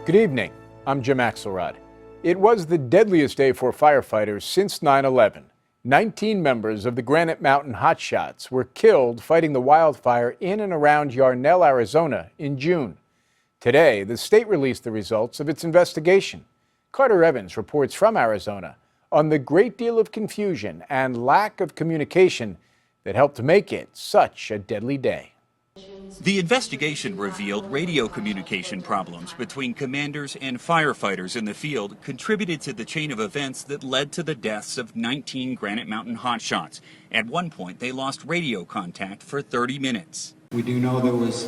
Good evening. I'm Jim Axelrod. It was the deadliest day for firefighters since 9/11. 19 members of the Granite Mountain Hotshots were killed fighting the wildfire in and around Yarnell, Arizona in June. Today, the state released the results of its investigation. Carter Evans reports from Arizona on the great deal of confusion and lack of communication that helped make it such a deadly day. The investigation revealed radio communication problems between commanders and firefighters in the field contributed to the chain of events that led to the deaths of 19 Granite Mountain hotshots. At one point, they lost radio contact for 30 minutes. We do know there was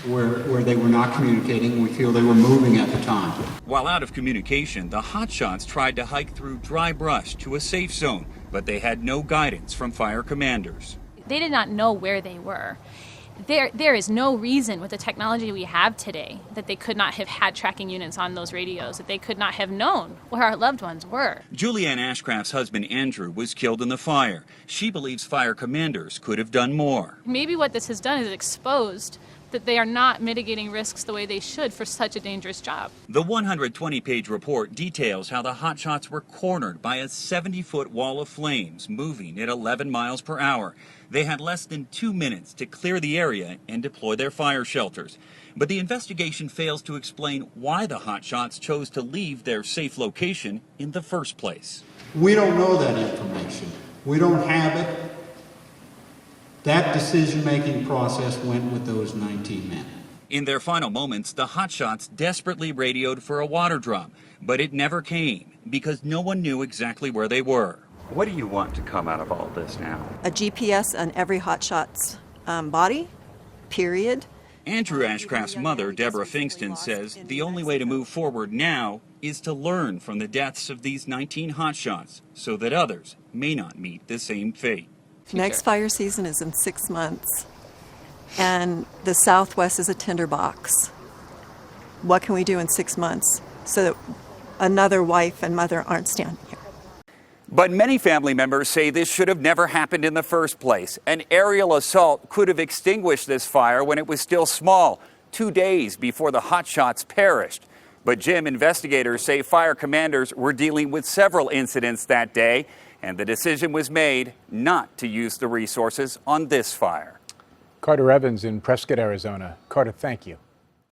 where they were not communicating. We feel they were moving at the time. While out of communication, the hotshots tried to hike through dry brush to a safe zone, but they had no guidance from fire commanders. They did not know where they were. There is no reason with the technology we have today that they could not have had tracking units on those radios, that they could not have known where our loved ones were. Julianne Ashcraft's husband Andrew was killed in the fire. She believes fire commanders could have done more. Maybe what this has done is exposed that they are not mitigating risks the way they should for such a dangerous job. The 120-page report details how the hotshots were cornered by a 70-foot wall of flames moving at 11 miles per hour. They had less than 2 minutes to clear the area and deploy their fire shelters. But the investigation fails to explain why the hotshots chose to leave their safe location in the first place. We don't know that information. We don't have it. That decision-making process went with those 19 men. In their final moments, the hotshots desperately radioed for a water drum, but it never came because no one knew exactly where they were. What do you want to come out of all this now? A GPS on every hotshot's body, period. Andrew Ashcraft's mother, Deborah Fingston, says the only way to move forward now is to learn from the deaths of these 19 hotshots so that others may not meet the same fate. Next fire season is in 6 months, and the Southwest is a tinderbox. What can we do in 6 months so that another wife and mother aren't standing here? But many family members say this should have never happened in the first place. An aerial assault could have extinguished this fire when it was still small, 2 days before the hotshots perished. But Jim, investigators say fire commanders were dealing with several incidents that day, and the decision was made not to use the resources on this fire. Carter Evans in Prescott, Arizona. Carter, thank you.